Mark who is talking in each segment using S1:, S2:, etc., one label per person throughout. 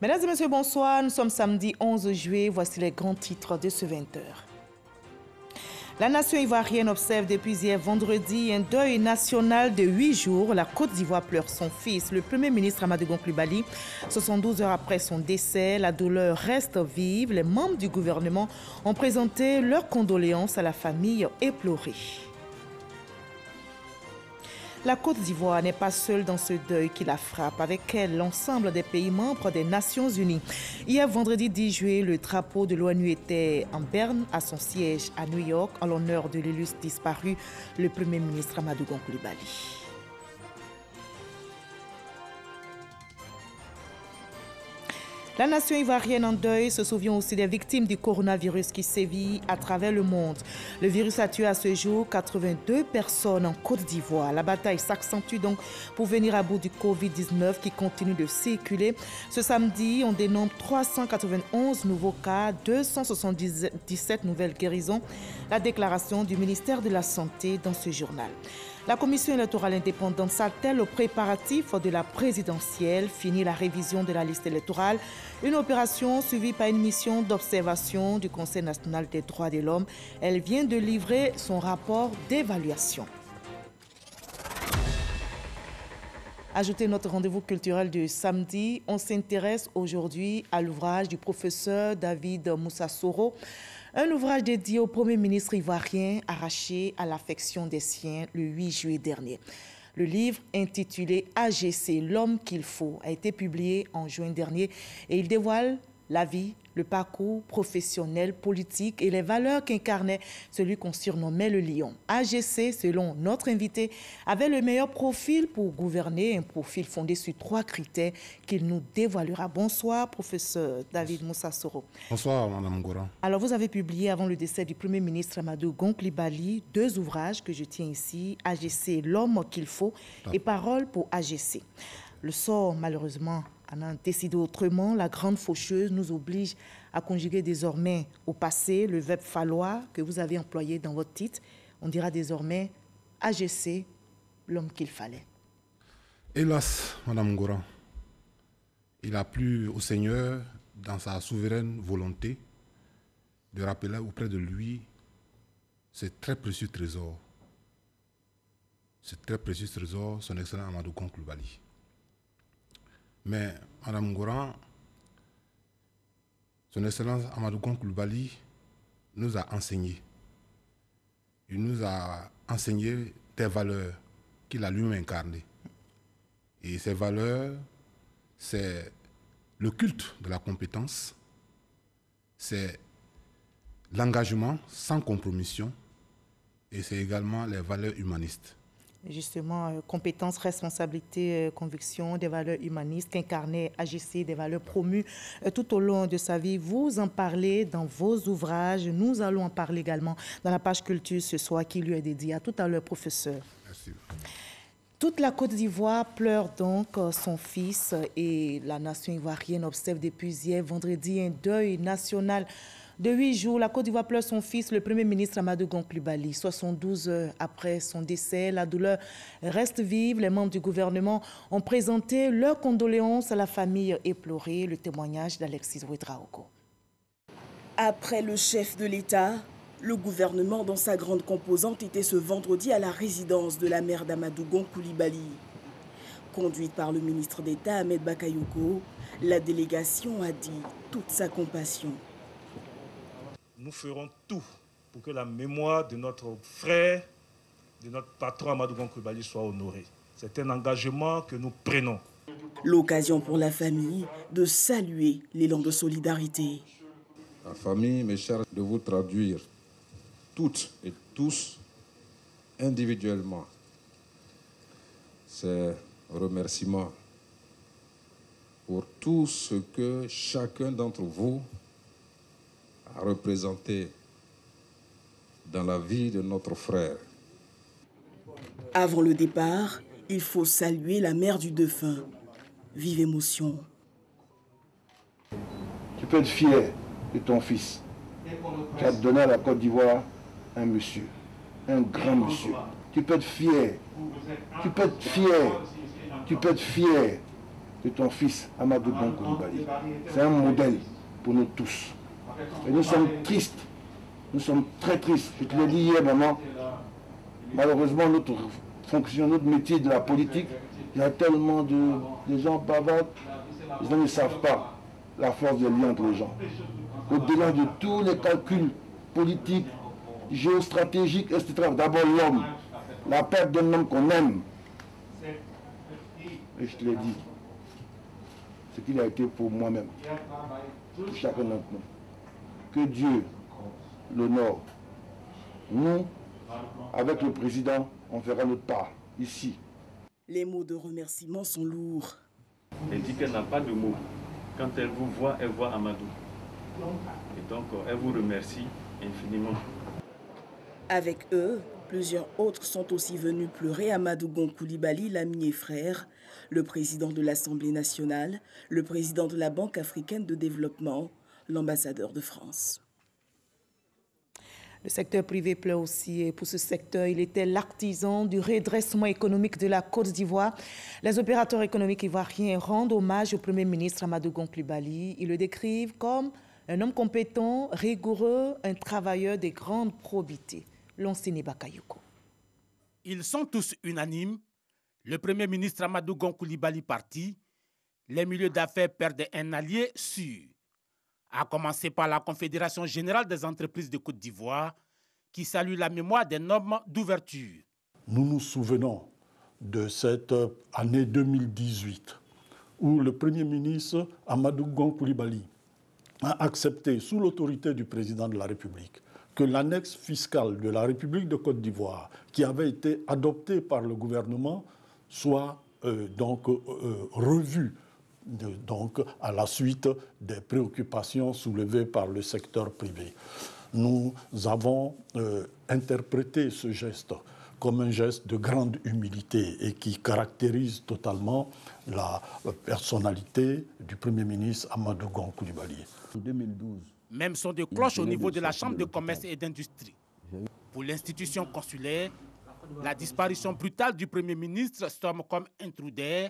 S1: Mesdames et messieurs, bonsoir. Nous sommes samedi 11 juillet. Voici les grands titres de ce 20h. La nation ivoirienne observe depuis hier vendredi un deuil national de 8 jours. La Côte d'Ivoire pleure son fils. Le Premier ministre Amadou Gon Coulibaly, 72 heures après son décès, la douleur reste vive. Les membres du gouvernement ont présenté leurs condoléances à la famille éplorée. La Côte d'Ivoire n'est pas seule dans ce deuil qui la frappe. Avec elle, l'ensemble des pays membres des Nations Unies. Hier, vendredi 10 juillet, le drapeau de l'ONU était en berne à son siège à New York en l'honneur de l'illustre disparu, le Premier ministre Amadou Gon Coulibaly. La nation ivoirienne en deuil se souvient aussi des victimes du coronavirus qui sévit à travers le monde. Le virus a tué à ce jour 82 personnes en Côte d'Ivoire. La bataille s'accentue donc pour venir à bout du Covid-19 qui continue de circuler. Ce samedi, on dénombre 391 nouveaux cas, 277 nouvelles guérisons. La déclaration du ministère de la Santé dans ce journal. La commission électorale indépendante s'attelle aux préparatifs de la présidentielle, finit la révision de la liste électorale, une opération suivie par une mission d'observation du Conseil national des droits de l'homme. Elle vient de livrer son rapport d'évaluation. Ajoutez notre rendez-vous culturel de samedi. On s'intéresse aujourd'hui à l'ouvrage du professeur David Moussa Soro, un ouvrage dédié au Premier ministre ivoirien arraché à l'affection des siens le 8 juillet dernier. Le livre intitulé AGC, l'homme qu'il faut, a été publié en juin dernier et il dévoile la vie, le parcours professionnel, politique et les valeurs qu'incarnait celui qu'on surnommait le lion. AGC, selon notre invité, avait le meilleur profil pour gouverner, un profil fondé sur 3 critères qu'il nous dévoilera. Bonsoir, professeur David Moussa Soro.
S2: Bonsoir, Madame Ngora.
S1: Alors, vous avez publié avant le décès du Premier ministre Amadou Gon Coulibaly 2 ouvrages que je tiens ici, AGC, l'homme qu'il faut et Paroles pour AGC. Le sort, malheureusement, en a décidé autrement. La grande faucheuse nous oblige à conjuguer désormais au passé le verbe falloir que vous avez employé dans votre titre. On dira désormais AGC, l'homme qu'il fallait.
S2: Hélas, Madame Ngora, il a plu au Seigneur, dans sa souveraine volonté, de rappeler auprès de lui ce très précieux trésor. Ce très précieux trésor, son excellent Amadou Gon Coulibaly. Mais, Madame Ngora, son Excellence Amadou Gon Coulibaly nous a enseigné. Il nous a enseigné des valeurs qu'il a lui-même incarnées. Et ces valeurs, c'est le culte de la compétence, c'est l'engagement sans compromission et c'est également les valeurs humanistes.
S1: Justement, compétences, responsabilité, conviction, des valeurs humanistes qu'incarnait AGC, des valeurs promues tout au long de sa vie. Vous en parlez dans vos ouvrages. Nous allons en parler également dans la page culture ce soir qui lui est dédiée. À tout à l'heure, professeur.
S2: Merci.
S1: Toute la Côte d'Ivoire pleure donc son fils et la nation ivoirienne observe depuis hier vendredi un deuil national de 8 jours. La Côte d'Ivoire pleure son fils, le Premier ministre Amadou Gon Coulibaly. 72 heures après son décès, la douleur reste vive. Les membres du gouvernement ont présenté leurs condoléances à la famille éplorée. Le témoignage d'Alexis Ouedraogo.
S3: Après le chef de l'État, le gouvernement dans sa grande composante était ce vendredi à la résidence de la mère d'Amadou Gon Coulibaly. Conduite par le ministre d'État Ahmed Bakayoko, la délégation a dit toute sa compassion.
S4: Nous ferons tout pour que la mémoire de notre frère, de notre patron Amadou Gon Coulibaly soit honorée. C'est un engagement que nous prenons.
S3: L'occasion pour la famille de saluer l'élan de solidarité.
S5: La famille me charge de vous traduire toutes et tous individuellement ces remerciements pour tout ce que chacun d'entre vous a représenté dans la vie de notre frère.
S3: Avant le départ, il faut saluer la mère du défunt. Vive émotion.
S6: Tu peux être fier de ton fils. Tu as donné à la Côte d'Ivoire un monsieur, un grand monsieur. Tu peux être fier. Tu peux être fier. Tu peux être fier de ton fils Amadou Gon Coulibaly. C'est un modèle pour nous tous. Et nous sommes tristes, nous sommes très tristes. Je te l'ai dit hier, maman, malheureusement, notre fonction, notre métier de la politique, il y a tellement de gens bavards, les gens ne savent pas la force des liens entre les gens. Au-delà de tous les calculs politiques, géostratégiques, etc. D'abord l'homme, la perte d'un homme qu'on aime. Et je te l'ai dit, ce qu'il a été pour moi-même, pour chacun d'entre nous. Que Dieu l'honore. Nous, avec le président, on fera notre part, ici.
S3: Les mots de remerciement sont lourds.
S7: Elle dit qu'elle n'a pas de mots. Quand elle vous voit, elle voit Amadou. Et donc, elle vous remercie infiniment.
S3: Avec eux, plusieurs autres sont aussi venus pleurer Amadou Gon Coulibaly, l'ami et frère, le président de l'Assemblée nationale, le président de la Banque africaine de développement, l'ambassadeur de France.
S1: Le secteur privé pleure aussi et pour ce secteur, il était l'artisan du redressement économique de la Côte d'Ivoire. Les opérateurs économiques ivoiriens rendent hommage au Premier ministre Amadou Gon Coulibaly. Ils le décrivent comme un homme compétent, rigoureux, un travailleur de grande probité. Lonsini Bakayoko.
S8: Ils sont tous unanimes. Le Premier ministre Amadou Gon Coulibaly parti, les milieux d'affaires perdent un allié sûr. À commencer par la Confédération générale des entreprises de Côte d'Ivoire, qui salue la mémoire d'un homme d'ouverture.
S9: Nous nous souvenons de cette année 2018, où le Premier ministre Amadou Gon Coulibaly a accepté, sous l'autorité du président de la République, que l'annexe fiscale de la République de Côte d'Ivoire, qui avait été adoptée par le gouvernement, soit revue. Donc, à la suite des préoccupations soulevées par le secteur privé. Nous avons interprété ce geste comme un geste de grande humilité et qui caractérise totalement la personnalité du Premier ministre Amadou Gon Coulibaly.
S10: En 2012,
S8: même son de cloche au niveau de la Chambre de commerce et d'industrie. Pour l'institution consulaire, la disparition brutale du Premier ministre somme comme intruder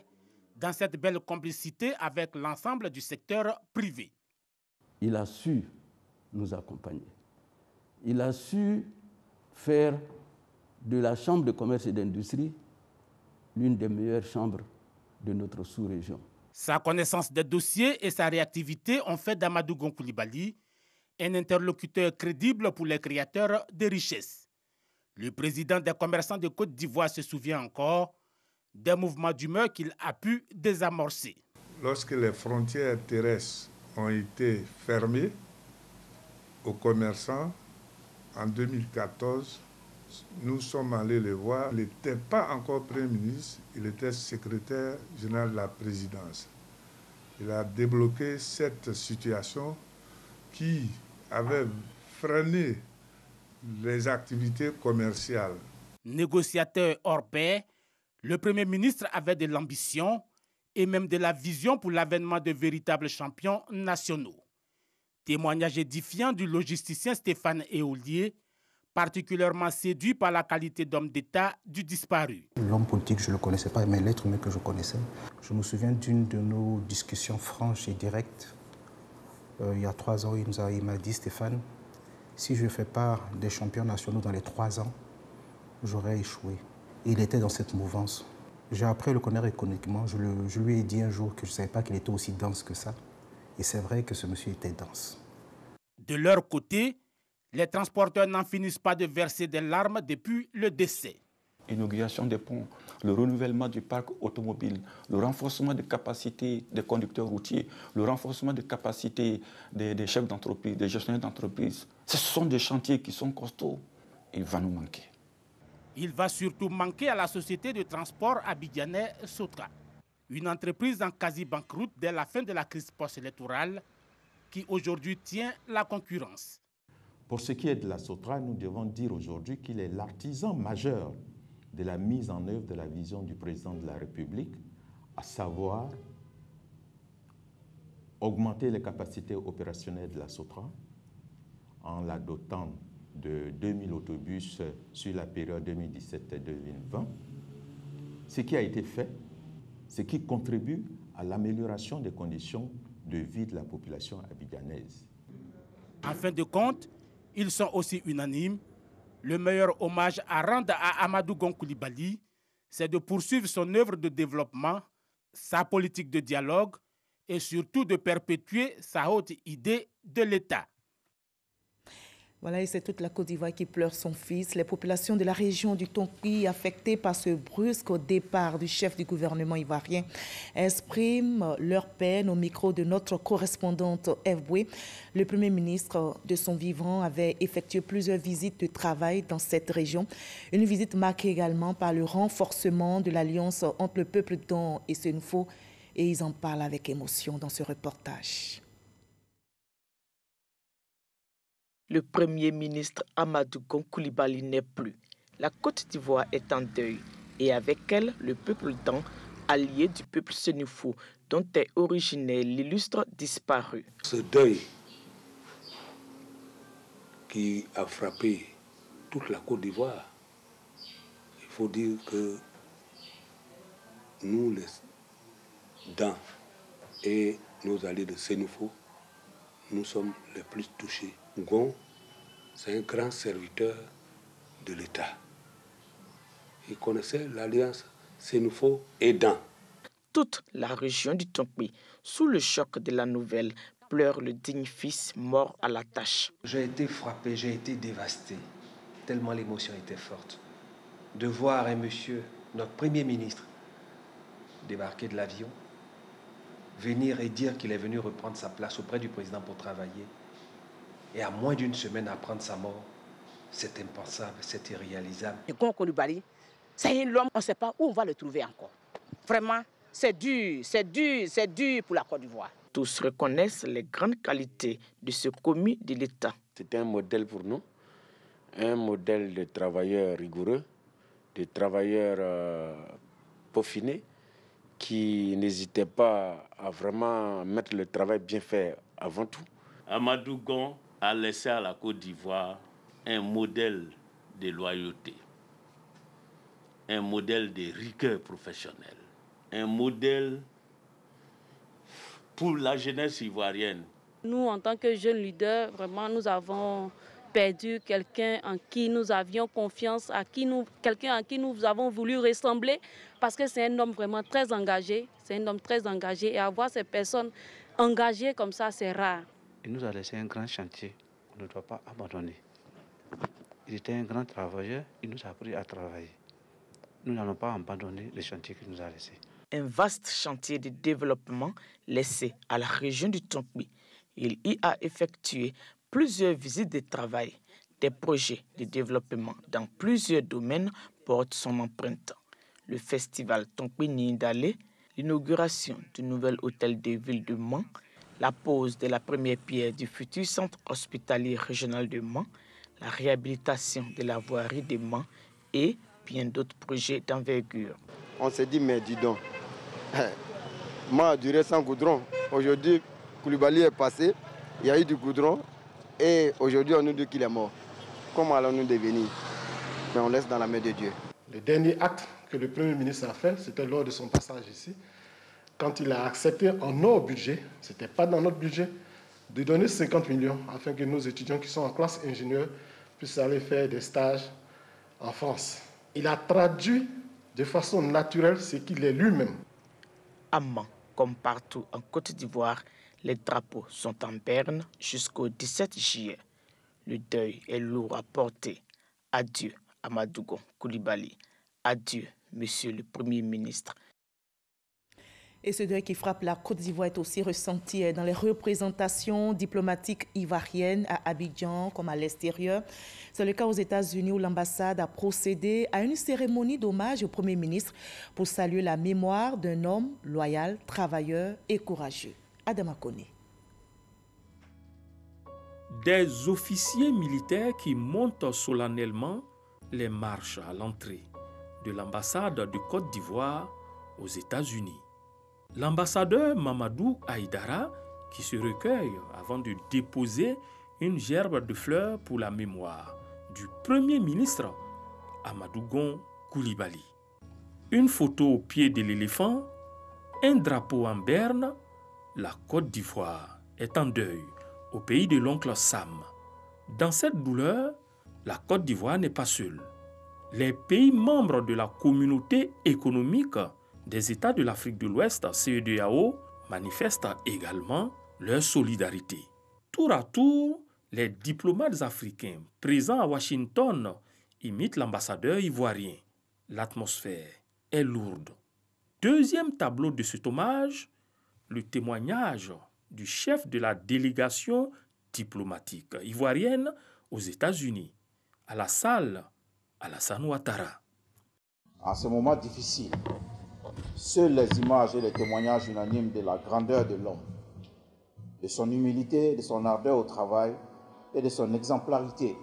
S8: dans cette belle complicité avec l'ensemble du secteur privé.
S10: Il a su nous accompagner. Il a su faire de la Chambre de commerce et d'industrie l'une des meilleures chambres de notre sous-région.
S8: Sa connaissance des dossiers et sa réactivité ont fait d'Amadou Gon Coulibaly un interlocuteur crédible pour les créateurs de richesses. Le président des commerçants de Côte d'Ivoire se souvient encore des mouvements d'humeur qu'il a pu désamorcer.
S11: Lorsque les frontières terrestres ont été fermées aux commerçants en 2014, nous sommes allés le voir. Il n'était pas encore Premier ministre, il était secrétaire général de la présidence. Il a débloqué cette situation qui avait freiné les activités commerciales.
S8: Négociateur hors pair, le Premier ministre avait de l'ambition et même de la vision pour l'avènement de véritables champions nationaux. Témoignage édifiant du logisticien Stéphane Éolier, particulièrement séduit par la qualité d'homme d'État du disparu.
S12: L'homme politique, je ne le connaissais pas, mais l'être humain que je connaissais. Je me souviens d'une de nos discussions franches et directes. Il y a 3 ans, il m'a dit, Stéphane, si je ne fais pas des champions nationaux dans les 3 ans, j'aurais échoué. Et il était dans cette mouvance. J'ai appris à le connaître économiquement. Je lui ai dit un jour que je ne savais pas qu'il était aussi dense que ça. Et c'est vrai que ce monsieur était dense.
S8: De leur côté, les transporteurs n'en finissent pas de verser des larmes depuis le décès.
S13: Inauguration des ponts, le renouvellement du parc automobile, le renforcement des capacités des conducteurs routiers, le renforcement des capacités des chefs d'entreprise, des gestionnaires d'entreprise. Ce sont des chantiers qui sont costauds. Il va nous manquer.
S8: Il va surtout manquer à la société de transport abidjanais Sotra, une entreprise en quasi-banqueroute dès la fin de la crise post-électorale qui aujourd'hui tient la concurrence.
S14: Pour ce qui est de la Sotra, nous devons dire aujourd'hui qu'il est l'artisan majeur de la mise en œuvre de la vision du président de la République, à savoir augmenter les capacités opérationnelles de la Sotra en la dotant de 2000 autobus sur la période 2017-2020. Ce qui a été fait, ce qui contribue à l'amélioration des conditions de vie de la population abidjanaise.
S8: En fin de compte, ils sont aussi unanimes. Le meilleur hommage à rendre à Amadou Gon Coulibaly, c'est de poursuivre son œuvre de développement, sa politique de dialogue et surtout de perpétuer sa haute idée de l'État.
S1: Voilà, et c'est toute la Côte d'Ivoire qui pleure son fils. Les populations de la région du Tonki, affectées par ce brusque départ du chef du gouvernement ivoirien, expriment leur peine au micro de notre correspondante Eve Boué. Le Premier ministre, de son vivant, avait effectué plusieurs visites de travail dans cette région. Une visite marquée également par le renforcement de l'alliance entre le peuple Don et Senufo. Et ils en parlent avec émotion dans ce reportage.
S15: Le Premier ministre Amadou Gon Coulibaly n'est plus. La Côte d'Ivoire est en deuil et avec elle, le peuple Dan, allié du peuple Senufo, dont est originaire l'illustre disparu.
S16: Ce deuil qui a frappé toute la Côte d'Ivoire, il faut dire que nous, les Dan et nos alliés de Senufo, nous sommes les plus touchés. Gon, c'est un grand serviteur de l'État. Il connaissait l'alliance Senufo et Dan.
S15: Toute la région du Tonki, sous le choc de la nouvelle, pleure le digne fils mort à la tâche.
S17: J'ai été frappé, j'ai été dévasté, tellement l'émotion était forte. De voir un monsieur, notre Premier ministre, débarquer de l'avion, venir et dire qu'il est venu reprendre sa place auprès du président pour travailler, et à moins d'une semaine apprendre sa mort, c'est impensable, c'est irréalisable.
S18: Gon Coulibaly, c'est l'homme, on ne sait pas où on va le trouver encore. Vraiment, c'est dur pour la Côte d'Ivoire.
S15: Tous reconnaissent les grandes qualités de ce commis de l'État.
S16: C'était un modèle pour nous, un modèle de travailleurs rigoureux, de travailleurs peaufinés, qui n'hésitaient pas à vraiment mettre le travail bien fait avant tout.
S7: Amadou Gon a laissé à la Côte d'Ivoire un modèle de loyauté, un modèle de rigueur professionnelle, un modèle pour la jeunesse ivoirienne.
S19: Nous, en tant que jeunes leaders, vraiment, nous avons perdu quelqu'un en qui nous avions confiance, quelqu'un en qui nous avons voulu ressembler, parce que c'est un homme vraiment très engagé, et avoir ces personnes engagées comme ça, c'est rare.
S20: Il nous a laissé un grand chantier qu'on ne doit pas abandonner. Il était un grand travailleur, il nous a appris à travailler. Nous n'allons pas abandonner le chantier qu'il nous a laissé.
S15: Un vaste chantier de développement laissé à la région du Tonki. Il y a effectué plusieurs visites de travail. Des projets de développement dans plusieurs domaines portent son empreinte. Le festival Tonki Nindalé, l'inauguration du nouvel hôtel de ville de Mans, la pose de la première pierre du futur centre hospitalier régional de Mans, la réhabilitation de la voirie de Mans et bien d'autres projets d'envergure.
S21: On s'est dit, mais dis donc, Mans a duré sans goudron. Aujourd'hui, Coulibaly est passé, il y a eu du goudron et aujourd'hui on nous dit qu'il est mort. Comment allons-nous devenir? Mais on laisse dans la main de Dieu.
S22: Le dernier acte que le Premier ministre a fait, c'était lors de son passage ici, quand il a accepté en notre budget, ce n'était pas dans notre budget, de donner 50 millions afin que nos étudiants qui sont en classe ingénieur puissent aller faire des stages en France. Il a traduit de façon naturelle ce qu'il est lui-même.
S15: À Mans, comme partout en Côte d'Ivoire, les drapeaux sont en berne jusqu'au 17 juillet. Le deuil est lourd à porter. Adieu, Amadou Gon Coulibaly. Adieu, Monsieur le Premier ministre.
S1: Et ce deuil qui frappe la Côte d'Ivoire est aussi ressenti dans les représentations diplomatiques ivoiriennes à Abidjan comme à l'extérieur. C'est le cas aux États-Unis où l'ambassade a procédé à une cérémonie d'hommage au Premier ministre pour saluer la mémoire d'un homme loyal, travailleur et courageux. Adama Koné.
S23: Des officiers militaires qui montent solennellement les marches à l'entrée de l'ambassade de Côte d'Ivoire aux États-Unis. L'ambassadeur Mamadou Aïdara qui se recueille avant de déposer une gerbe de fleurs pour la mémoire du Premier ministre Amadou Gon Coulibaly. Une photo au pied de l'éléphant un drapeau en berne, la Côte d'Ivoire est en deuil au pays de l'oncle Sam. Dans cette douleur, la Côte d'Ivoire n'est pas seule. Les pays membres de la communauté économique des États de l'Afrique de l'Ouest, CEDEAO, manifestent également leur solidarité. Tour à tour, les diplomates africains présents à Washington imitent l'ambassadeur ivoirien. L'atmosphère est lourde. Deuxième tableau de cet hommage, le témoignage du chef de la délégation diplomatique ivoirienne aux États-Unis, Alassane Ouattara.
S2: En ce moment difficile, seules les images et les témoignages unanimes de la grandeur de l'homme, de son humilité, de son ardeur au travail et de son exemplarité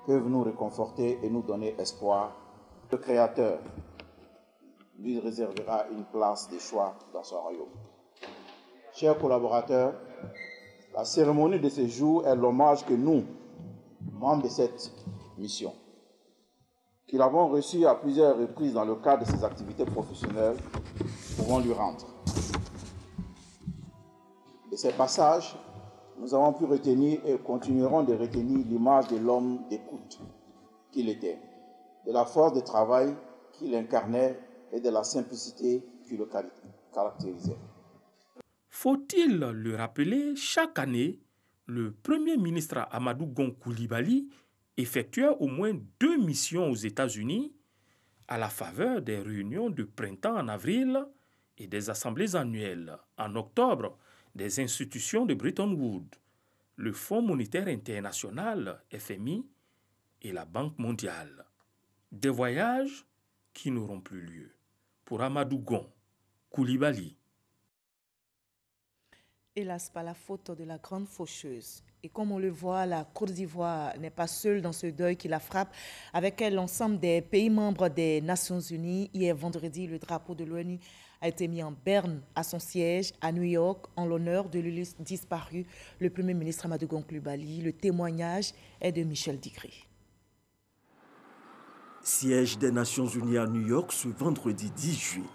S2: peuvent nous réconforter et nous donner espoir. Le Créateur lui réservera une place de choix dans son royaume. Chers collaborateurs, la cérémonie de ce jour est l'hommage que nous, membres de cette mission, qui l'avons reçu à plusieurs reprises dans le cadre de ses activités professionnelles, pouvons lui rendre. De ces passages, nous avons pu retenir et continuerons de retenir l'image de l'homme d'écoute qu'il était, de la force de travail qu'il incarnait et de la simplicité qui le caractérisait.
S23: Faut-il le rappeler, chaque année, le Premier ministre Amadou Gon Coulibaly effectuait au moins 2 missions aux États-Unis à la faveur des réunions de printemps en avril et des assemblées annuelles en octobre des institutions de Bretton Woods, le Fonds monétaire international FMI et la Banque mondiale. Des voyages qui n'auront plus lieu pour Amadou Gon Coulibaly.
S1: Hélas, pas la faute de la grande faucheuse. Et comme on le voit, la Côte d'Ivoire n'est pas seule dans ce deuil qui la frappe. Avec elle, l'ensemble des pays membres des Nations Unies. Hier vendredi, le drapeau de l'ONU a été mis en berne à son siège à New York en l'honneur de l'illustre disparu, le Premier ministre Amadou Gon Coulibaly. Le témoignage est de Michel Digré.
S4: Siège des Nations Unies à New York ce vendredi 10 juillet.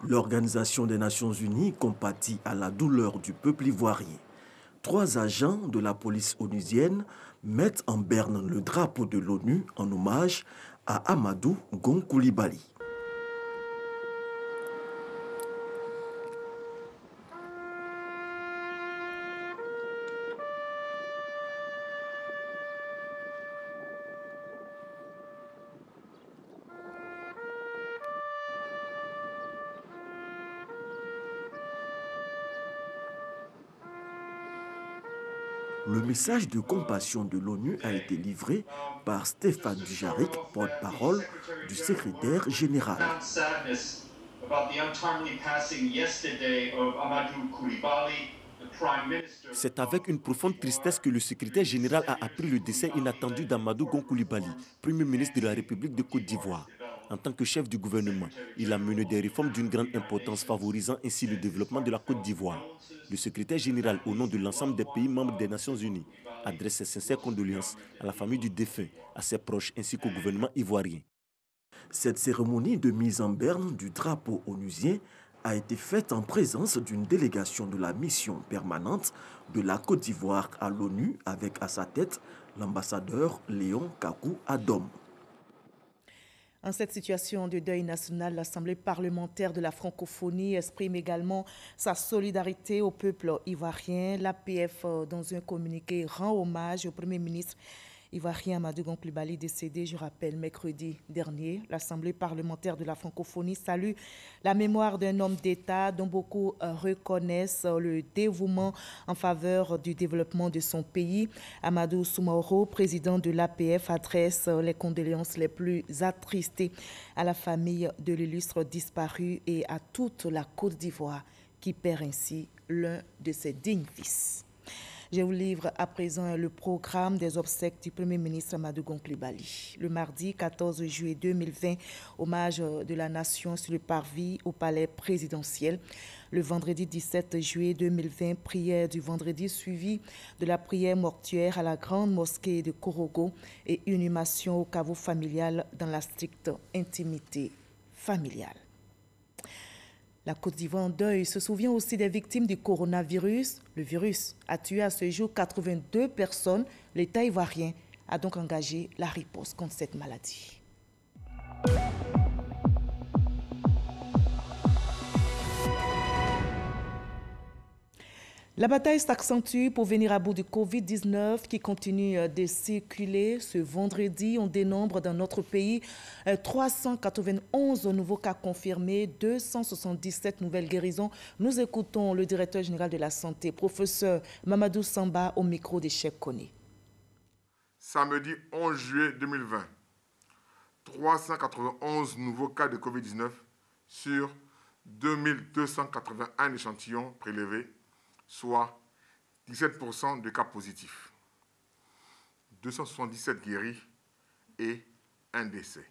S4: L'Organisation des Nations Unies compatit à la douleur du peuple ivoirien. 3 agents de la police onusienne mettent en berne le drapeau de l'ONU en hommage à Amadou Gon Coulibaly. Le message de compassion de l'ONU a été livré par Stéphane Dujarric, porte-parole du secrétaire général.
S5: C'est avec une profonde tristesse que le secrétaire général a appris le décès inattendu d'Amadou Gon Coulibaly, Premier ministre de la République de Côte d'Ivoire. En tant que chef du gouvernement, il a mené des réformes d'une grande importance favorisant ainsi le développement de la Côte d'Ivoire. Le secrétaire général, au nom de l'ensemble des pays membres des Nations Unies, adresse ses sincères condoléances à la famille du défunt, à ses proches ainsi qu'au gouvernement ivoirien.
S4: Cette cérémonie de mise en berne du drapeau onusien a été faite en présence d'une délégation de la mission permanente de la Côte d'Ivoire à l'ONU avec à sa tête l'ambassadeur Léon Kakou Adom.
S1: En cette situation de deuil national, l'Assemblée parlementaire de la francophonie exprime également sa solidarité au peuple ivoirien. L'APF, dans un communiqué, rend hommage au Premier ministre ivoirien Amadou Gon Coulibaly, décédé, je rappelle, mercredi dernier. L'Assemblée parlementaire de la francophonie salue la mémoire d'un homme d'État dont beaucoup reconnaissent le dévouement en faveur du développement de son pays. Amadou Soumaoro, président de l'APF, adresse les condoléances les plus attristées à la famille de l'illustre disparu et à toute la Côte d'Ivoire qui perd ainsi l'un de ses dignes fils. Je vous livre à présent le programme des obsèques du Premier ministre Amadou Gon Coulibaly. Le mardi 14 juillet 2020, hommage de la nation sur le parvis au palais présidentiel. Le vendredi 17 juillet 2020, prière du vendredi suivie de la prière mortuaire à la grande mosquée de Korogo et inhumation au caveau familial dans la stricte intimité familiale. La Côte d'Ivoire en deuil se souvient aussi des victimes du coronavirus. Le virus a tué à ce jour 82 personnes. L'État ivoirien a donc engagé la riposte contre cette maladie. La bataille s'accentue pour venir à bout du Covid-19 qui continue de circuler. Ce vendredi, on dénombre dans notre pays 391 nouveaux cas confirmés, 277 nouvelles guérisons. Nous écoutons le directeur général de la santé, professeur Mamadou Samba, au micro de Cheikh Koné.
S3: Samedi 11 juillet 2020, 391 nouveaux cas de Covid-19 sur 2281 échantillons prélevés, soit 17% de cas positifs, 277 guéris et un décès.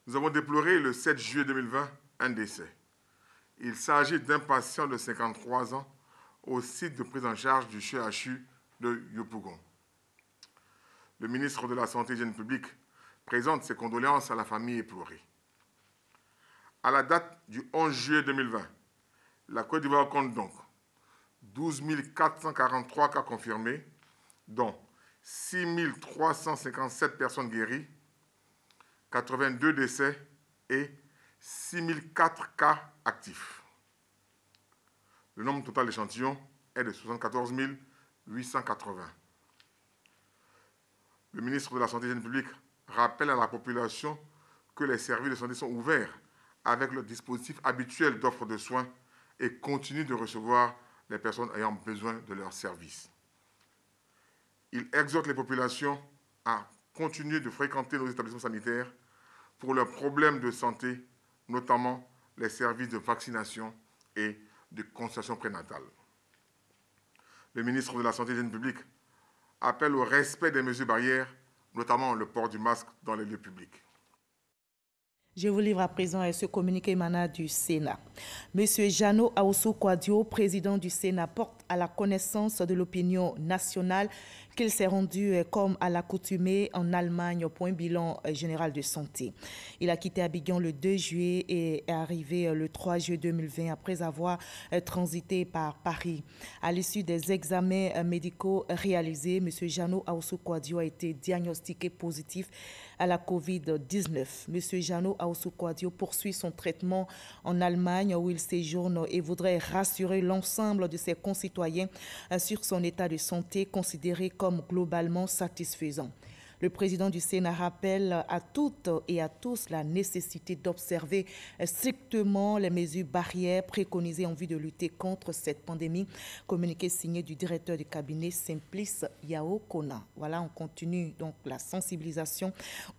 S3: Nous avons déploré le 7 juillet 2020 un décès. Il s'agit d'un patient de 53 ans au site de prise en charge du CHU de Yopougon. Le ministre de la Santé et de l'Hygiène publique présente ses condoléances à la famille éplorée. À la date du 11 juillet 2020, la Côte d'Ivoire compte donc 12 443 cas confirmés, dont 6 357 personnes guéries, 82 décès et 6 004 cas actifs. Le nombre total d'échantillons est de 74 880. Le ministre de la Santé et de l'Hygiène publique rappelle à la population que les services de santé sont ouverts avec le dispositif habituel d'offre de soins et continue de recevoir les personnes ayant besoin de leurs services. Il exhorte les populations à continuer de fréquenter nos établissements sanitaires pour leurs problèmes de santé, notamment les services de vaccination et de consultation prénatale. Le ministre de la Santé et de l'Hygiène publique appelle au respect des mesures barrières, notamment le port du masque dans les lieux publics.
S1: Je vous livre à présent ce communiqué émanant du Sénat. Monsieur Jeannot Ahoussou-Kouadio, président du Sénat, porte à la connaissance de l'opinion nationale qu'il s'est rendu comme à l'accoutumée en Allemagne pour un bilan général de santé. Il a quitté Abidjan le 2 juillet et est arrivé le 3 juillet 2020 après avoir transité par Paris. À l'issue des examens médicaux réalisés, monsieur Jeannot Ahoussou-Kouadio a été diagnostiqué positif à la COVID-19. Monsieur Jeannot Ahoussou-Kouadio poursuit son traitement en Allemagne où il séjourne et voudrait rassurer l'ensemble de ses concitoyens sur son état de santé considéré comme globalement satisfaisant. Le président du Sénat rappelle à toutes et à tous la nécessité d'observer strictement les mesures barrières préconisées en vue de lutter contre cette pandémie. Communiqué signé du directeur du cabinet Simplice Yao Kona. Voilà, on continue donc la sensibilisation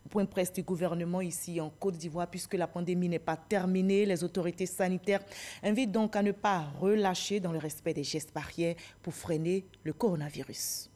S1: au point presse du gouvernement ici en Côte d'Ivoire puisque la pandémie n'est pas terminée. Les autorités sanitaires invitent donc à ne pas relâcher dans le respect des gestes barrières pour freiner le coronavirus.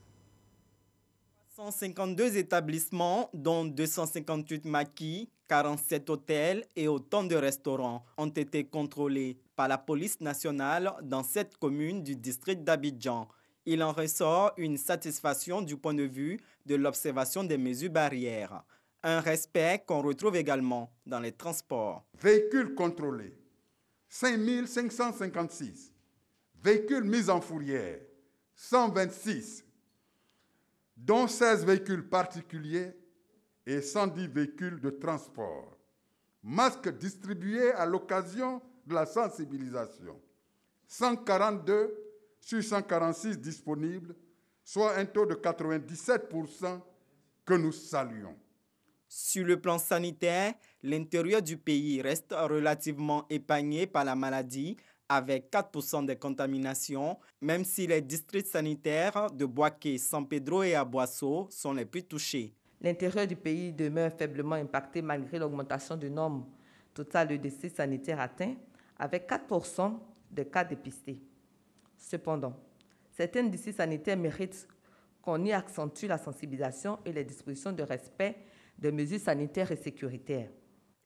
S6: 152 établissements, dont 258 maquis, 47 hôtels et autant de restaurants ont été contrôlés par la police nationale dans cette commune du district d'Abidjan. Il en ressort une satisfaction du point de vue de l'observation des mesures barrières. Un respect qu'on retrouve également dans les transports.
S9: Véhicules contrôlés, 5 556. Véhicules mis en fourrière, 126. Dont 16 véhicules particuliers et 110 véhicules de transport. Masques distribués à l'occasion de la sensibilisation. 142 sur 146 disponibles, soit un taux de 97% que nous saluons.
S6: Sur le plan sanitaire, l'intérieur du pays reste relativement épargné par la maladie, avec 4% des contaminations, même si les districts sanitaires de Boaké, San Pedro et Aboasso sont les plus touchés.
S24: L'intérieur du pays demeure faiblement impacté malgré l'augmentation du nombre total de décès sanitaires atteints, avec 4% de cas dépistés. Cependant, certains districts sanitaires méritent qu'on y accentue la sensibilisation et les dispositions de respect des mesures sanitaires et sécuritaires.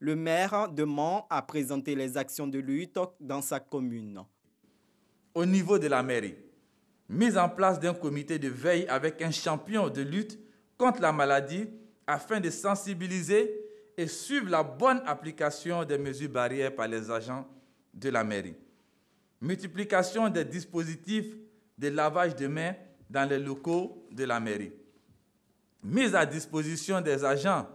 S6: Le maire de Mans a présenté les actions de lutte dans sa commune.
S25: Au niveau de la mairie, mise en place d'un comité de veille avec un champion de lutte contre la maladie afin de sensibiliser et suivre la bonne application des mesures barrières par les agents de la mairie. Multiplication des dispositifs de lavage de mains dans les locaux de la mairie. Mise à disposition des agents,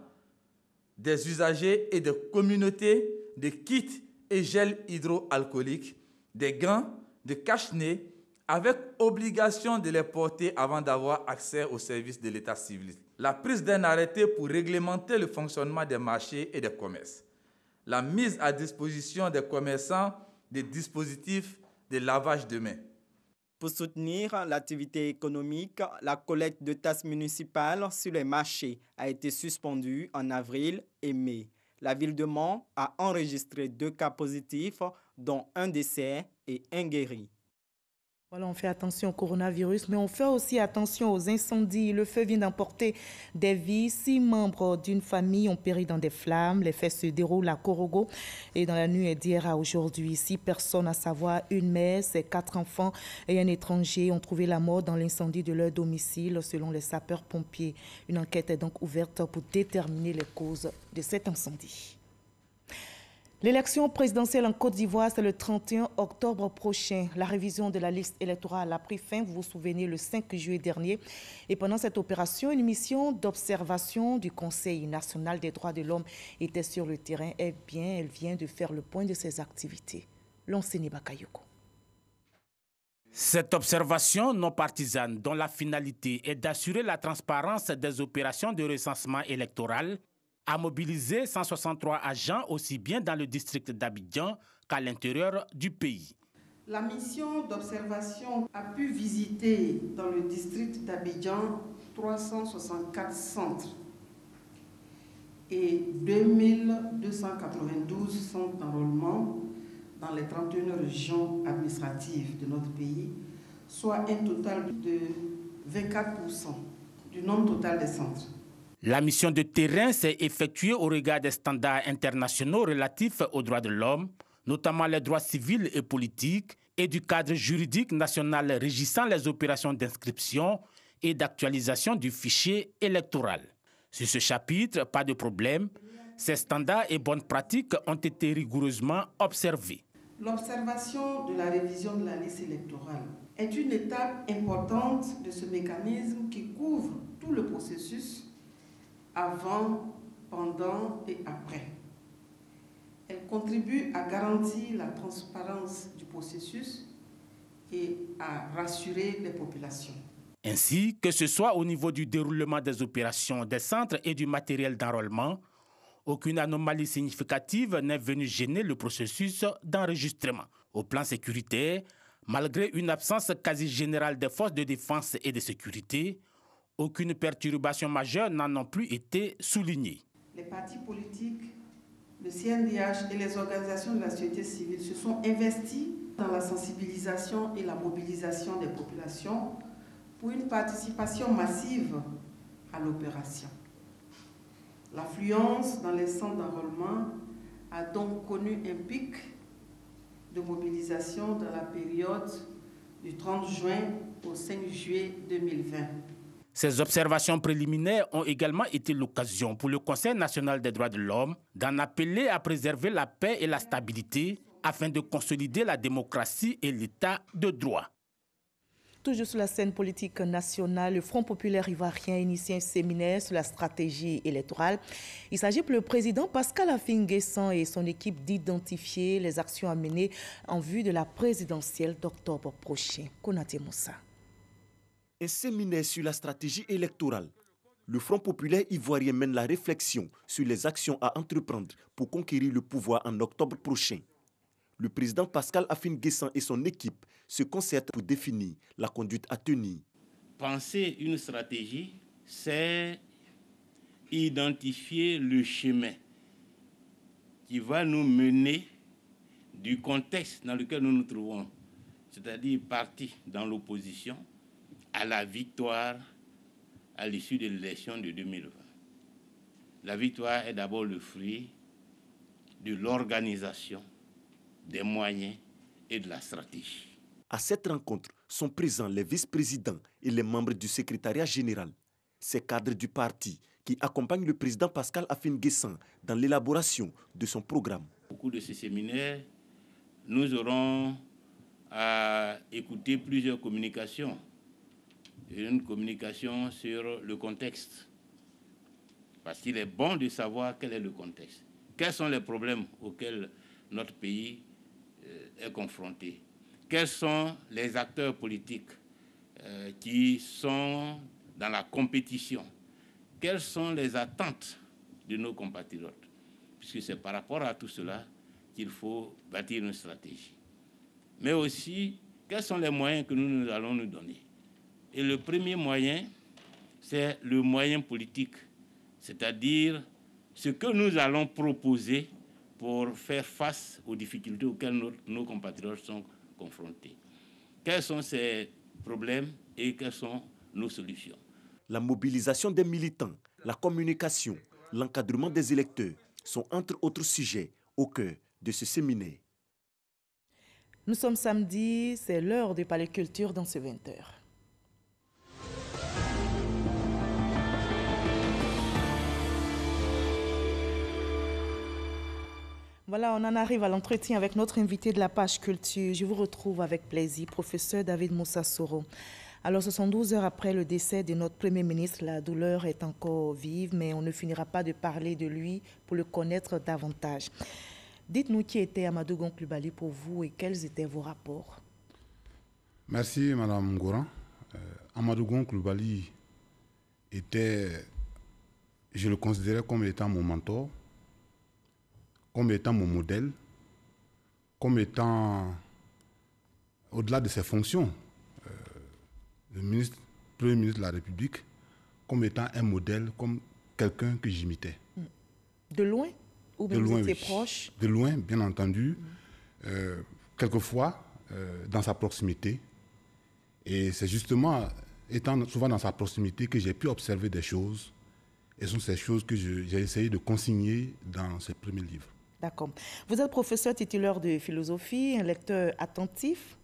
S25: des usagers et des communautés de kits et gels hydroalcooliques, des gants, de cache-nez, avec obligation de les porter avant d'avoir accès aux services de l'état civil. La prise d'un arrêté pour réglementer le fonctionnement des marchés et des commerces. La mise à disposition des commerçants des dispositifs de lavage de mains.
S6: Pour soutenir l'activité économique, la collecte de tasses municipales sur les marchés a été suspendue en avril et mai. La ville de Mans a enregistré 2 cas positifs, dont un décès et un guéri.
S1: Voilà, on fait attention au coronavirus, mais on fait aussi attention aux incendies. Le feu vient d'emporter des vies. 6 membres d'une famille ont péri dans des flammes. Les faits se déroulent à Korogo et dans la nuit d'hier à aujourd'hui. 6 personnes, à savoir une mère, ses 4 enfants et un étranger, ont trouvé la mort dans l'incendie de leur domicile, selon les sapeurs-pompiers. Une enquête est donc ouverte pour déterminer les causes de cet incendie. L'élection présidentielle en Côte d'Ivoire, c'est le 31 octobre prochain. La révision de la liste électorale a pris fin, vous vous souvenez, le 5 juillet dernier. Et pendant cette opération, une mission d'observation du Conseil national des droits de l'homme était sur le terrain. Eh bien, elle vient de faire le point de ses activités. L'enseigne Bakayoko.
S8: Cette observation non partisane, dont la finalité est d'assurer la transparence des opérations de recensement électoral, a mobilisé 163 agents aussi bien dans le district d'Abidjan qu'à l'intérieur du pays.
S10: La mission d'observation a pu visiter dans le district d'Abidjan 364 centres et 2292 centres d'enrôlement dans les 31 régions administratives de notre pays, soit un total de 24% du nombre total des centres.
S8: La mission de terrain s'est effectuée au regard des standards internationaux relatifs aux droits de l'homme, notamment les droits civils et politiques, et du cadre juridique national régissant les opérations d'inscription et d'actualisation du fichier électoral. Sur ce chapitre, pas de problème, ces standards et bonnes pratiques ont été rigoureusement observés.
S10: L'observation de la révision de la liste électorale est une étape importante de ce mécanisme qui couvre tout le processus avant, pendant et après. Elle contribue à garantir la transparence du processus et à rassurer les populations.
S8: Ainsi, que ce soit au niveau du déroulement des opérations, des centres et du matériel d'enrôlement, aucune anomalie significative n'est venue gêner le processus d'enregistrement. Au plan sécuritaire, malgré une absence quasi générale des forces de défense et de sécurité, aucune perturbation majeure n'a non plus été soulignée.
S10: Les partis politiques, le CNDH et les organisations de la société civile se sont investis dans la sensibilisation et la mobilisation des populations pour une participation massive à l'opération. L'affluence dans les centres d'enrôlement a donc connu un pic de mobilisation dans la période du 30 juin au 5 juillet 2020.
S8: Ces observations préliminaires ont également été l'occasion pour le Conseil national des droits de l'homme d'en appeler à préserver la paix et la stabilité afin de consolider la démocratie et l'état de droit.
S1: Toujours sur la scène politique nationale, le Front populaire ivoirien initie un séminaire sur la stratégie électorale. Il s'agit pour le président Pascal Affi-N'Guessan et son équipe d'identifier les actions à mener en vue de la présidentielle d'octobre prochain. Konaté Moussa.
S5: Un séminaire sur la stratégie électorale. Le Front populaire ivoirien mène la réflexion sur les actions à entreprendre pour conquérir le pouvoir en octobre prochain. Le président Pascal Affi-N'Guessan et son équipe se concertent pour définir la conduite à tenir.
S7: Penser une stratégie, c'est identifier le chemin qui va nous mener du contexte dans lequel nous nous trouvons, c'est-à-dire parti dans l'opposition, à la victoire à l'issue de l'élection de 2020. La victoire est d'abord le fruit de l'organisation, des moyens et de la stratégie.
S5: À cette rencontre sont présents les vice-présidents et les membres du secrétariat général. Ces cadres du parti qui accompagne le président Pascal Afin-Guessan dans l'élaboration de son programme.
S7: Au cours de ce séminaire, nous aurons à écouter plusieurs communications. Une communication sur le contexte, parce qu'il est bon de savoir quel est le contexte. Quels sont les problèmes auxquels notre pays est confronté? Quels sont les acteurs politiques qui sont dans la compétition? Quelles sont les attentes de nos compatriotes? Puisque c'est par rapport à tout cela qu'il faut bâtir une stratégie. Mais aussi, quels sont les moyens que nous allons nous donner? Et le premier moyen, c'est le moyen politique, c'est-à-dire ce que nous allons proposer pour faire face aux difficultés auxquelles nos compatriotes sont confrontés. Quels sont ces problèmes et quelles sont nos solutions?
S5: La mobilisation des militants, la communication, l'encadrement des électeurs sont entre autres sujets au cœur de ce séminaire.
S1: Nous sommes samedi, c'est l'heure de parler culture dans ce 20h. Voilà, on en arrive à l'entretien avec notre invité de la page culture. Je vous retrouve avec plaisir, professeur David Moussa Soro. Alors, 72 heures après le décès de notre Premier ministre, la douleur est encore vive, mais on ne finira pas de parler de lui pour le connaître davantage. Dites-nous qui était Amadou Gon Coulibaly pour vous et quels étaient vos rapports.
S11: Merci, Madame Goran. Amadou Gon Coulibaly était, je le considérais comme étant mon mentor, comme étant mon modèle, comme étant, au-delà de ses fonctions, le Premier ministre de la République, comme étant un modèle, comme quelqu'un que j'imitais.
S1: De loin? Ou bien vous étiez
S11: oui.
S1: proche?
S11: De loin, bien entendu. Quelquefois, dans sa proximité. Et c'est justement, étant souvent dans sa proximité, que j'ai pu observer des choses. Et ce sont ces choses que j'ai essayé de consigner dans ce premier livre.
S1: D'accord. Vous êtes professeur titulaire de philosophie, un lecteur attentif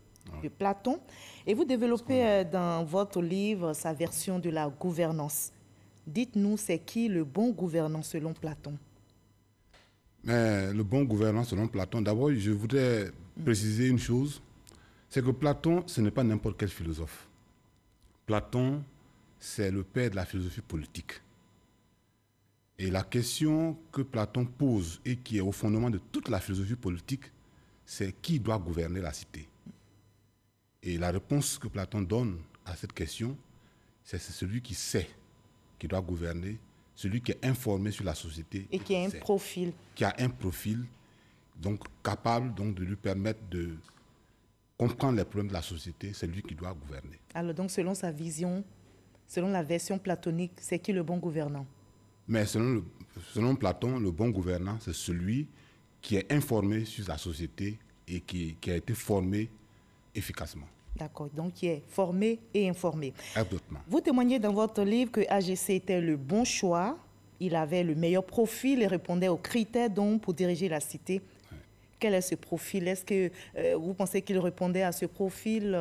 S1: de Platon, et vous développez dans votre livre sa version de la gouvernance. Dites-nous, c'est qui le bon gouvernant selon Platon?
S11: Mais le bon gouvernant selon Platon, d'abord, je voudrais préciser une chose, c'est que Platon, ce n'est pas n'importe quel philosophe. Platon, c'est le père de la philosophie politique. Et la question que Platon pose et qui est au fondement de toute la philosophie politique, c'est qui doit gouverner la cité. Et la réponse que Platon donne à cette question, c'est celui qui sait, qui doit gouverner, celui qui est informé sur la société.
S1: Et qui a un profil.
S11: Qui a un profil, donc capable donc, de lui permettre de comprendre les problèmes de la société, c'est lui qui doit gouverner.
S1: Alors donc selon sa vision, selon la version platonique, c'est qui le bon gouvernant?
S11: Mais selon Platon, le bon gouvernant, c'est celui qui est informé sur la société et qui a été formé efficacement.
S1: D'accord, donc qui est formé et informé.
S11: Absolument.
S1: Vous témoignez dans votre livre que AGC était le bon choix, il avait le meilleur profil et répondait aux critères donc, pour diriger la cité. Oui. Quel est ce profil? Est-ce que vous pensez qu'il répondait à ce profil?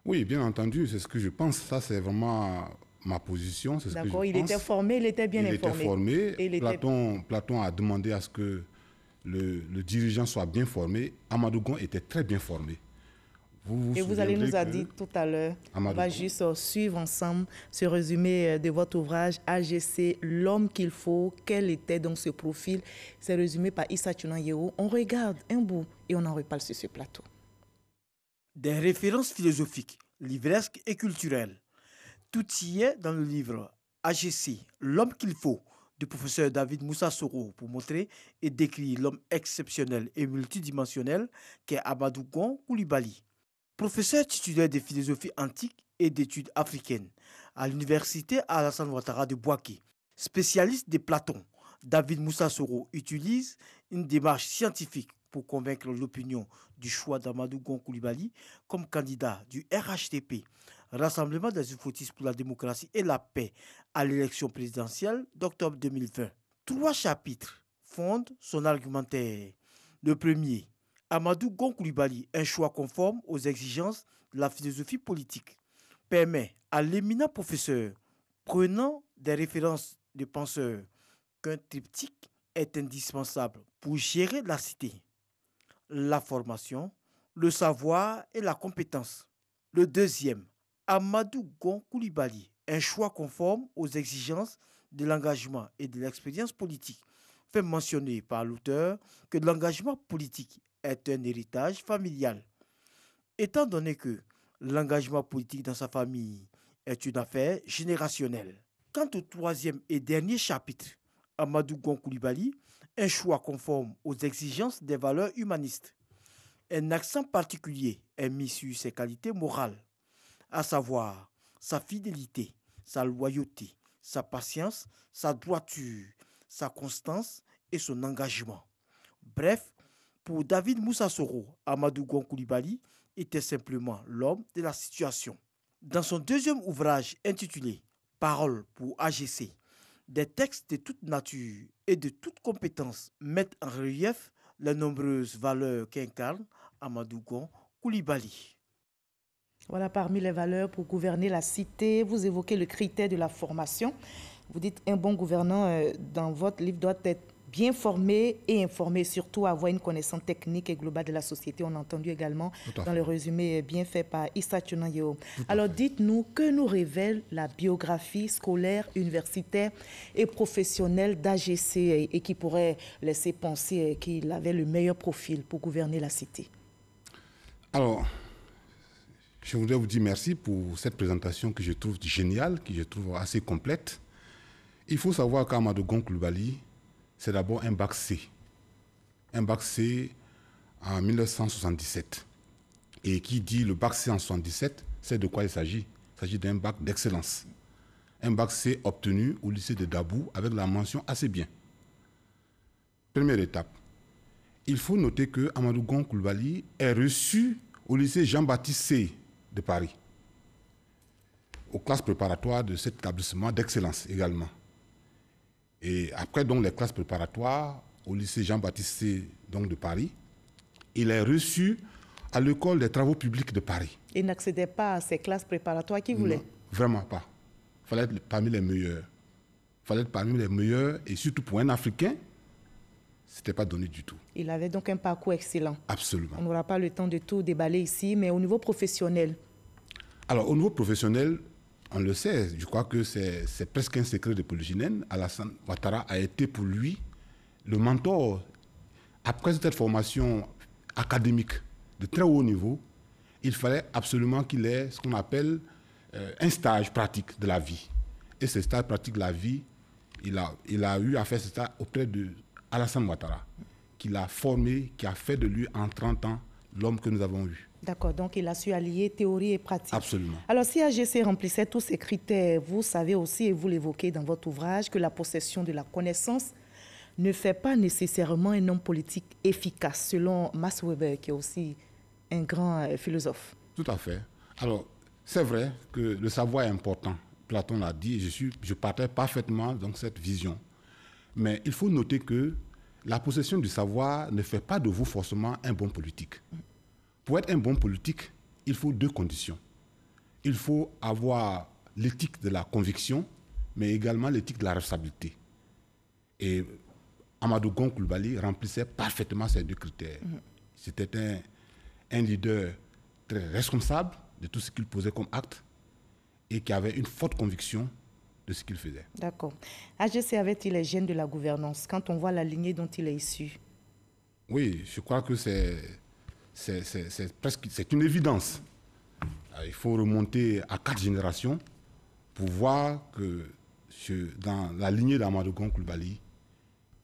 S11: Oui, bien entendu, c'est ce que je pense. Ça, c'est vraiment ma position.
S1: D'accord, il était formé, il était bien informé.
S11: Il était formé. Et Platon a demandé à ce que le dirigeant soit bien formé. Amadou Gon était très bien formé.
S1: Vous allez nous dire tout à l'heure, on va juste suivre ensemble ce résumé de votre ouvrage AGC, l'homme qu'il faut, quel était donc ce profil. C'est résumé par Issa Tchounan-Yeo. On regarde un bout et on en reparle sur ce plateau.
S8: Des références philosophiques, livresques et culturelles. Tout y est dans le livre AGC, l'homme qu'il faut, du professeur David Moussa Soro pour montrer et décrire l'homme exceptionnel et multidimensionnel qu'est Amadou Gon Coulibaly. Professeur titulaire de philosophie antique et d'études africaines à l'université Alassane Ouattara de Bouaké, spécialiste de Platon, David Moussa Soro utilise une démarche scientifique pour convaincre l'opinion du choix d'Amadou Gon Coulibaly comme candidat du RHDP, Rassemblement des Ufotistes pour la démocratie et la paix, à l'élection présidentielle d'octobre 2020. 3 chapitres fondent son argumentaire. Le premier, Amadou Gon Coulibaly, un choix conforme aux exigences de la philosophie politique, permet à l'éminent professeur, prenant
S12: des références de penseurs qu'un triptyque est indispensable pour gérer la cité: la formation, le savoir et la compétence. Le deuxième, Amadou Gon Coulibaly, un choix conforme aux exigences de l'engagement et de l'expérience politique, fait mentionner par l'auteur que l'engagement politique est un héritage familial. Étant donné que l'engagement politique dans sa famille est une affaire générationnelle. Quant au troisième et dernier chapitre, Amadou Gon Coulibaly, un choix conforme aux exigences des valeurs humanistes. Un accent particulier est mis sur ses qualités morales, à savoir sa fidélité, sa loyauté, sa patience, sa droiture, sa constance et son engagement. Bref, pour David Moussa Soro, Amadou Gon Coulibaly était simplement l'homme de la situation. Dans son deuxième ouvrage intitulé « Paroles pour AGC », des textes de toute nature et de toute compétence mettent en relief les nombreuses valeurs qu'incarne Amadou Gon Coulibaly.
S1: Voilà, parmi les valeurs pour gouverner la cité, vous évoquez le critère de la formation. Vous dites un bon gouvernant dans votre livre doit être bien formé et informé, surtout avoir une connaissance technique et globale de la société. On a entendu également dans le résumé bien fait par Issa Tchonayeo. Alors dites-nous, que nous révèle la biographie scolaire, universitaire et professionnelle d'AGC et qui pourrait laisser penser qu'il avait le meilleur profil pour gouverner la cité?
S11: Alors, je voudrais vous dire merci pour cette présentation que je trouve géniale, que je trouve assez complète. Il faut savoir qu'Amadou Gon Coulibaly, c'est d'abord un bac C. Un bac C en 1977. Et qui dit le bac C en 1977, c'est de quoi il s'agit? Il s'agit d'un bac d'excellence. Un bac C obtenu au lycée de Dabou avec la mention assez bien. Première étape. Il faut noter que Amadou Gon Coulibaly est reçu au lycée Jean-Baptiste C de Paris, aux classes préparatoires de cet établissement d'excellence également. Et après donc les classes préparatoires au lycée Jean-Baptiste C donc de Paris, il est reçu à l'école des travaux publics de Paris.
S1: Il n'accédait pas à ces classes préparatoires qu'il voulait?
S11: Non, vraiment pas. Il fallait être parmi les meilleurs. Il fallait être parmi les meilleurs et surtout pour un Africain, ce n'était pas donné du tout.
S1: Il avait donc un parcours excellent.
S11: Absolument.
S1: On n'aura pas le temps de tout déballer ici, mais au niveau professionnel?
S11: Alors, au niveau professionnel, on le sait, je crois que c'est presque un secret de Polyginène. Alassane Ouattara a été pour lui le mentor. Après cette formation académique de très haut niveau, il fallait absolument qu'il ait ce qu'on appelle un stage pratique de la vie. Et ce stage pratique de la vie, il a eu à faire ce stage auprès de Alassane Ouattara, qui l'a formé, qui a fait de lui en 30 ans l'homme que nous avons eu.
S1: D'accord, donc il a su allier théorie et pratique.
S11: Absolument.
S1: Alors si AGC remplissait tous ces critères, vous savez aussi, et vous l'évoquez dans votre ouvrage, que la possession de la connaissance ne fait pas nécessairement un homme politique efficace, selon Max Weber, qui est aussi un grand philosophe.
S11: Tout à fait. Alors, c'est vrai que le savoir est important. Platon l'a dit, et je partage parfaitement donc cette vision. Mais il faut noter que la possession du savoir ne fait pas de vous forcément un bon politique. Pour être un bon politique, il faut deux conditions. Il faut avoir l'éthique de la conviction, mais également l'éthique de la responsabilité. Et Amadou Gon Coulibaly remplissait parfaitement ces deux critères. C'était un leader très responsable de tout ce qu'il posait comme acte et qui avait une forte conviction de ce qu'il faisait.
S1: D'accord. AGC avait-il les gènes de la gouvernance quand on voit la lignée dont il est issu?
S11: Oui, je crois que c'est une évidence. Il faut remonter à 4 générations pour voir que dans la lignée d'Amadou Gon Coulibaly,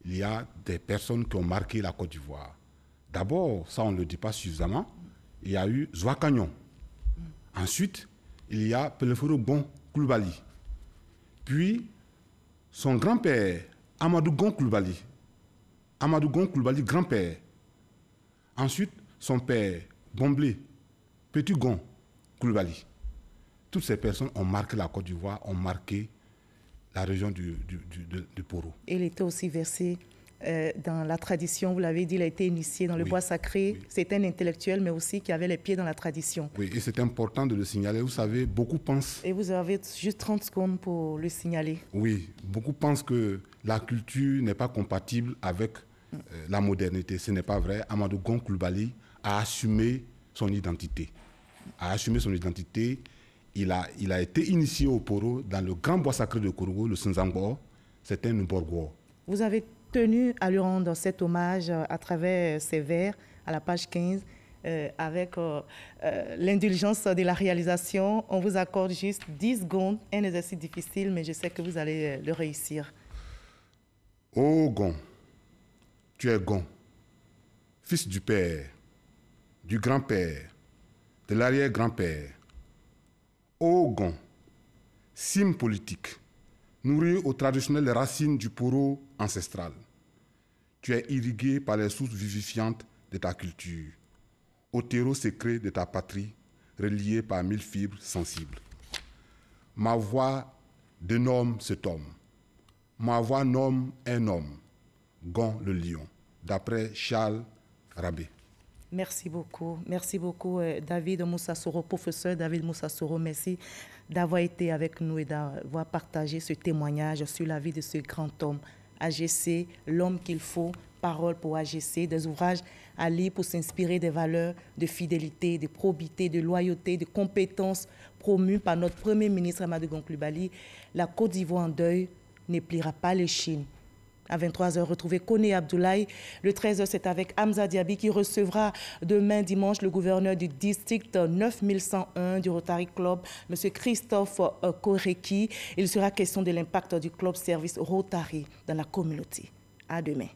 S11: il y a des personnes qui ont marqué la Côte d'Ivoire. D'abord, ça on ne le dit pas suffisamment, il y a eu Zouakagnon. Ensuite, il y a Peleforo Gon Coulibaly. Puis, son grand-père, Amadou Gon Coulibaly. Amadou Gon Coulibaly, grand-père. Ensuite, son père, Bomblé, Petit Gon Coulibaly. Toutes ces personnes ont marqué la Côte d'Ivoire, ont marqué la région du Poro.
S1: Il était aussi versé dans la tradition. Vous l'avez dit, il a été initié dans le bois sacré. Oui. C'est un intellectuel, mais aussi qui avait les pieds dans la tradition.
S11: Oui, et c'est important de le signaler. Vous savez, beaucoup pensent...
S1: Et vous avez juste 30 secondes pour le signaler.
S11: Oui, beaucoup pensent que la culture n'est pas compatible avec la modernité. Ce n'est pas vrai. Amadou Gon Coulibaly a assumé son identité. Il a été initié au Poro dans le grand bois sacré de Kourougou, le Sinzangbo. C'est un Mborgo.
S1: Vous avez tenu à lui rendre cet hommage à travers ses vers à la page 15 avec l'indulgence de la réalisation. On vous accorde juste 10 secondes, un exercice difficile, mais je sais que vous allez le réussir.
S11: Ô Gon, tu es Gon, fils du père, du grand-père, de l'arrière-grand-père. Ô Gon, cime politique, nourri aux traditionnelles racines du Poro ancestral. Tu es irrigué par les sources vivifiantes de ta culture, au terreau secret de ta patrie, relié par 1000 fibres sensibles. Ma voix dénomme cet homme. Ma voix nomme un homme, Gon le lion, d'après Charles Rabé.
S1: Merci beaucoup, David Moussa Soro, professeur David Moussa Soro. Merci d'avoir été avec nous et d'avoir partagé ce témoignage sur la vie de ce grand homme. AGC, l'homme qu'il faut, parole pour AGC, des ouvrages à lire pour s'inspirer des valeurs de fidélité, de probité, de loyauté, de compétences promues par notre Premier ministre Amadou Gon Coulibaly. La Côte d'Ivoire en deuil ne pliera pas l'échine. À 23h, retrouvez Koné Abdoulaye. Le 13h, c'est avec Hamza Diaby qui recevra demain dimanche le gouverneur du district 9101 du Rotary Club, M. Christophe Koreki. Il sera question de l'impact du club service Rotary dans la communauté. À demain.